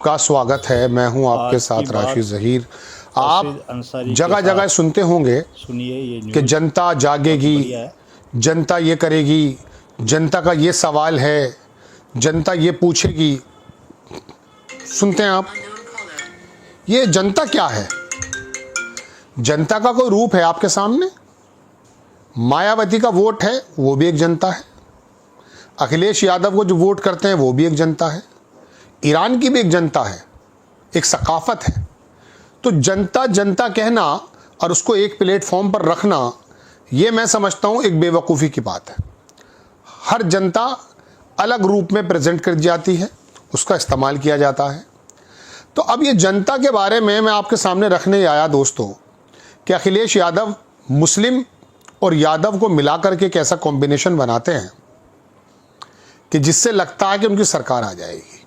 का स्वागत है। मैं हूं आपके साथ राशिद ज़हीर। आप जगह जगह सुनते होंगे कि जनता जागेगी, जनता ये करेगी, जनता का ये सवाल है, जनता ये पूछेगी। सुनते हैं आप? ये जनता क्या है? जनता का कोई रूप है आपके सामने? मायावती का वोट है, वो भी एक जनता है। अखिलेश यादव को जो वोट करते हैं वो भी एक जनता है। ईरान की भी एक जनता है, एक सकाफत है। तो जनता जनता कहना और उसको एक प्लेटफॉर्म पर रखना, ये मैं समझता हूं एक बेवकूफ़ी की बात है। हर जनता अलग रूप में प्रेजेंट कर जाती है, उसका इस्तेमाल किया जाता है। तो अब ये जनता के बारे में मैं आपके सामने रखने आया दोस्तों कि अखिलेश यादव मुस्लिम और यादव को मिलाकर के एक ऐसा कॉम्बिनेशन बनाते हैं कि जिससे लगता है कि उनकी सरकार आ जाएगी,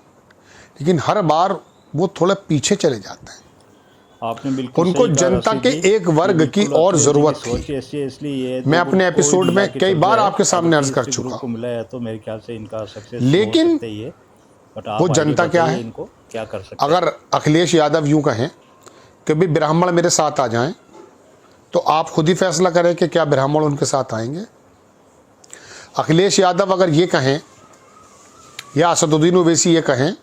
लेकिन हर बार वो थोड़ा पीछे चले जाते हैं। आपने बिल्कुल उनको जनता के एक वर्ग की और जरूरत थी। मैं अपने एपिसोड में कई बार आपके सामने अर्ज कर चुका हूं, मिला है तो मेरे ख्याल से इनका सक्सेस लेकिन वो जनता क्या है? इनको क्या कर सकते अगर अखिलेश यादव यूं कहें कि भी ब्राह्मण मेरे साथ आ जाएं, तो आप खुद ही फैसला करें कि क्या ब्राह्मण उनके साथ आएंगे। अखिलेश यादव अगर ये कहें या असदुद्दीन ओवैसी ये कहें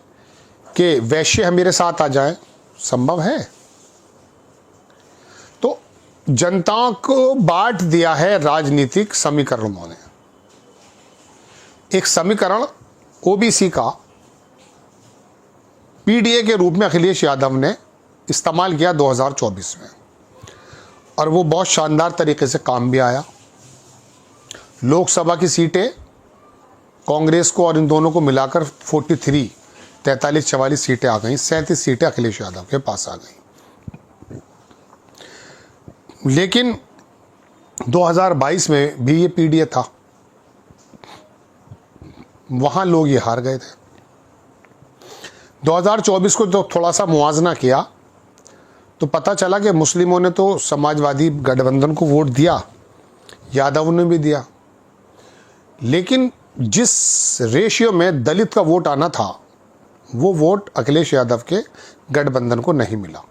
कि वैश्य मेरे साथ आ जाएं, संभव है? तो जनता को बांट दिया है राजनीतिक समीकरणों ने। एक समीकरण ओबीसी का पीडीए के रूप में अखिलेश यादव ने इस्तेमाल किया 2024 में, और वो बहुत शानदार तरीके से काम भी आया। लोकसभा की सीटें कांग्रेस को और इन दोनों को मिलाकर 43-44 सीटें आ गई। 37 सीटें अखिलेश यादव के पास आ गई। लेकिन 2022 में भी ये पीडीए था, वहां लोग ये हार गए थे। 2024 को तो थोड़ा सा मुआवजा किया तो पता चला कि मुस्लिमों ने तो समाजवादी गठबंधन को वोट दिया, यादव ने भी दिया, लेकिन जिस रेशियो में दलित का वोट आना था वो वोट अखिलेश यादव के गठबंधन को नहीं मिला।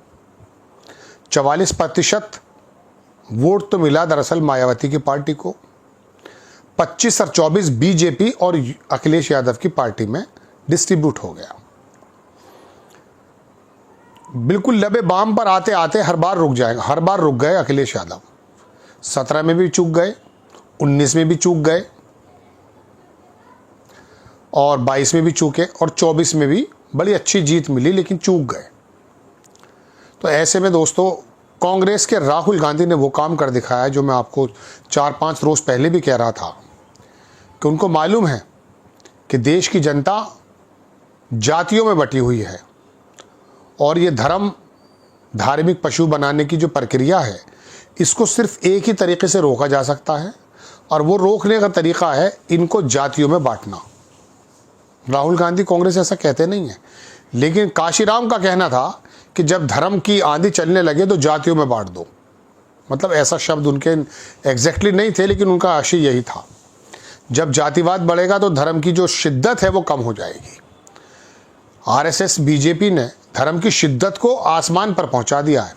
44% वोट तो मिला दरअसल मायावती की पार्टी को, 25 और 24 बीजेपी और अखिलेश यादव की पार्टी में डिस्ट्रीब्यूट हो गया। बिल्कुल लबे बाम पर आते आते हर बार रुक जाएगा। हर बार रुक गए अखिलेश यादव। 17 में भी चूक गए, 19 में भी चूक गए, और 22 में भी चूके, और 24 में भी बड़ी अच्छी जीत मिली, लेकिन चूक गए। तो ऐसे में दोस्तों कांग्रेस के राहुल गांधी ने वो काम कर दिखाया जो मैं आपको 4-5 रोज पहले भी कह रहा था कि उनको मालूम है कि देश की जनता जातियों में बटी हुई है, और ये धार्मिक पशु बनाने की जो प्रक्रिया है, इसको सिर्फ एक ही तरीके से रोका जा सकता है, और वो रोकने का तरीका है इनको जातियों में बांटना। राहुल गांधी कांग्रेस ऐसा कहते नहीं है, लेकिन काशीराम का कहना था कि जब धर्म की आंधी चलने लगे तो जातियों में बांट दो। मतलब ऐसा शब्द उनके एग्जैक्टली नहीं थे, लेकिन उनका आशय यही था। जब जातिवाद बढ़ेगा तो धर्म की जो शिद्दत है वो कम हो जाएगी। आरएसएस बीजेपी ने धर्म की शिद्दत को आसमान पर पहुंचा दिया है।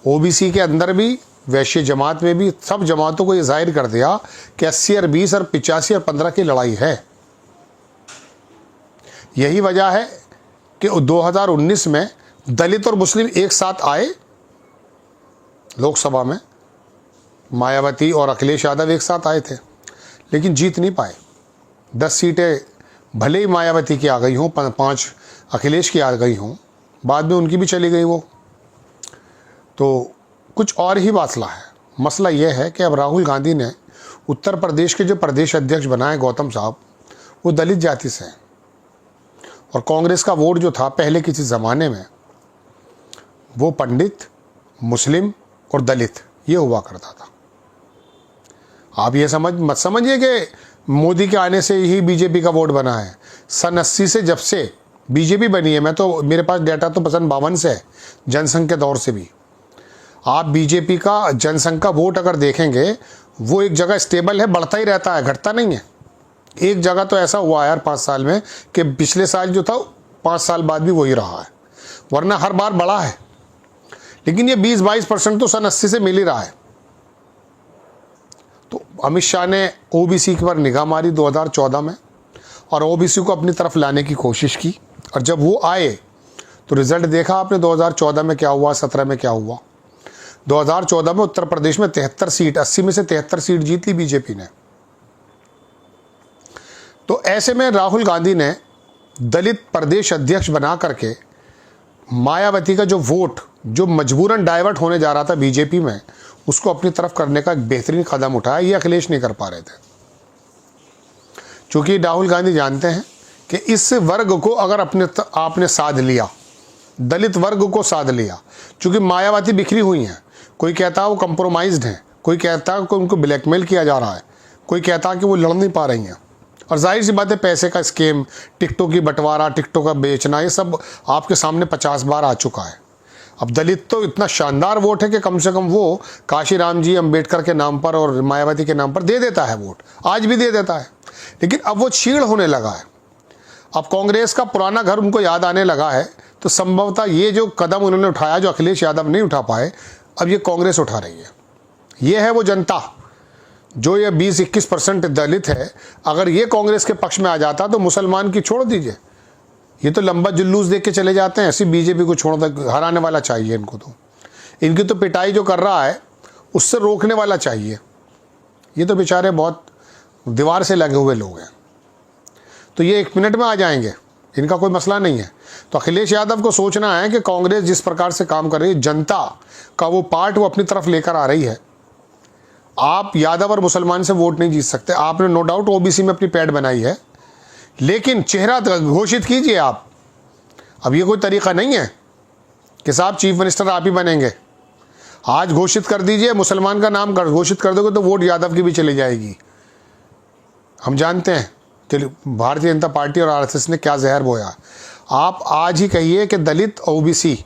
ओबीसी के अंदर भी, वैश्य जमात में भी, सब जमातों को यह जाहिर कर दिया कि 80 और 20 और 85 और 15 की लड़ाई है। यही वजह है कि 2019 में दलित और मुस्लिम एक साथ आए लोकसभा में। मायावती और अखिलेश यादव एक साथ आए थे, लेकिन जीत नहीं पाए। 10 सीटें भले ही मायावती की आ गई हों, 5 अखिलेश की आ गई हों, बाद में उनकी भी चली गई वो। तो कुछ और ही मसला है। मसला यह है कि अब राहुल गांधी ने उत्तर प्रदेश के जो प्रदेश अध्यक्ष बनाए गौतम साहब, वो दलित जाति से हैं, और कांग्रेस का वोट जो था पहले किसी ज़माने में वो पंडित, मुस्लिम और दलित ये हुआ करता था। आप ये मत समझिए कि मोदी के आने से ही बीजेपी का वोट बना है। सन 80 से जब से बीजेपी बनी है, मैं तो, मेरे पास डाटा तो सन 52 से है, जनसंघ के दौर से भी। आप बीजेपी का जनसंघ का वोट अगर देखेंगे, वो एक जगह स्टेबल है, बढ़ता ही रहता है, घटता नहीं है। एक जगह तो ऐसा हुआ यार 5 साल में कि पिछले साल जो था 5 साल बाद भी वही रहा है, वरना हर बार बढ़ा है। लेकिन ये 20-22% तो सन 80 से मिल ही रहा है। तो अमित शाह ने ओबीसी पर निगाह मारी 2014 में और ओबीसी को अपनी तरफ लाने की कोशिश की, और जब वो आए तो रिजल्ट देखा आपने 2014 में क्या हुआ, 17 में क्या हुआ। 2014 में उत्तर प्रदेश में 73 सीट, 80 में से 73 सीट जीत ली बीजेपी ने। तो ऐसे में राहुल गांधी ने दलित प्रदेश अध्यक्ष बना करके मायावती का जो वोट जो मजबूरन डाइवर्ट होने जा रहा था बीजेपी में, उसको अपनी तरफ करने का एक बेहतरीन कदम उठाया। ये अखिलेश नहीं कर पा रहे थे, क्योंकि राहुल गांधी जानते हैं कि इस वर्ग को अगर आपने साध लिया, दलित वर्ग को साध लिया, क्योंकि मायावती बिखरी हुई हैं। कोई कहता है वो कंप्रोमाइज्ड हैं, कोई कहता है कि उनको ब्लैकमेल किया जा रहा है, कोई कहता है कि वो लड़ नहीं पा रही हैं। और जाहिर सी बात है, पैसे का स्कीम, टिकटों की बंटवारा, टिकटों का बेचना, ये सब आपके सामने 50 बार आ चुका है। अब दलित तो इतना शानदार वोट है कि कम से कम वो काशीराम जी अंबेडकर के नाम पर और मायावती के नाम पर दे देता है वोट, आज भी दे देता है। लेकिन अब वो छीड़ होने लगा है, अब कांग्रेस का पुराना घर उनको याद आने लगा है। तो संभवतः ये जो कदम उन्होंने उठाया, जो अखिलेश यादव नहीं उठा पाए, अब ये कांग्रेस उठा रही है। ये है वो जनता जो ये 20-21% दलित है। अगर ये कांग्रेस के पक्ष में आ जाता तो मुसलमान की छोड़ दीजिए, ये तो लंबा जुलूस देख के चले जाते हैं। ऐसी बीजेपी को छोड़ दे, हराने वाला चाहिए इनको। तो इनकी तो पिटाई जो कर रहा है उससे रोकने वाला चाहिए। ये तो बेचारे बहुत दीवार से लगे हुए लोग हैं, तो ये 1 मिनट में आ जाएंगे, इनका कोई मसला नहीं है। तो अखिलेश यादव को सोचना है कि कांग्रेस जिस प्रकार से काम कर रही है, जनता का वो पार्ट वो अपनी तरफ लेकर आ रही है। आप यादव और मुसलमान से वोट नहीं जीत सकते। आपने नो डाउट ओबीसी में अपनी पैड बनाई है, लेकिन चेहरा घोषित कीजिए आप। अब ये कोई तरीका नहीं है कि साहब चीफ मिनिस्टर आप ही बनेंगे। आज घोषित कर दीजिए, मुसलमान का नाम घोषित कर दोगे तो वोट यादव की भी चली जाएगी। हम जानते हैं कि भारतीय जनता पार्टी और आरएसएस ने क्या जहर बोया। आप आज ही कहिए कि दलित ओबीसी,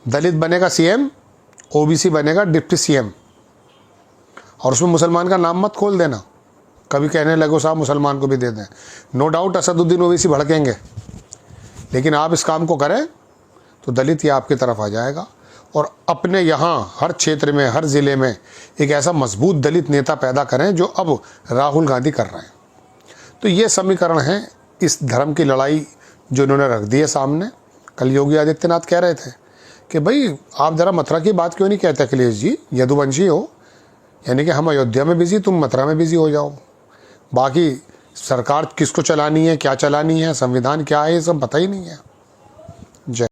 दलित बनेगा सीएम, ओबीसी बनेगा डिप्टी सीएम, और उसमें मुसलमान का नाम मत खोल देना। कभी कहने लगो साहब मुसलमान को भी दे दें, नो डाउट असदुद्दीन ओवैसी भड़केंगे, लेकिन आप इस काम को करें तो दलित ये आपकी तरफ आ जाएगा। और अपने यहाँ हर क्षेत्र में, हर ज़िले में एक ऐसा मजबूत दलित नेता पैदा करें जो अब राहुल गांधी कर रहे हैं। तो ये समीकरण है इस धर्म की लड़ाई जो इन्होंने रख दी है सामने। कल योगी आदित्यनाथ कह रहे थे कि भाई आप ज़रा मथुरा की बात क्यों नहीं कहते अखिलेश जी, यदुवंशी हो, यानी कि हम अयोध्या में बिजी, तुम मथुरा में बिजी हो जाओ। बाकी सरकार किसको चलानी है, क्या चलानी है, संविधान क्या है, ये सब पता ही नहीं है।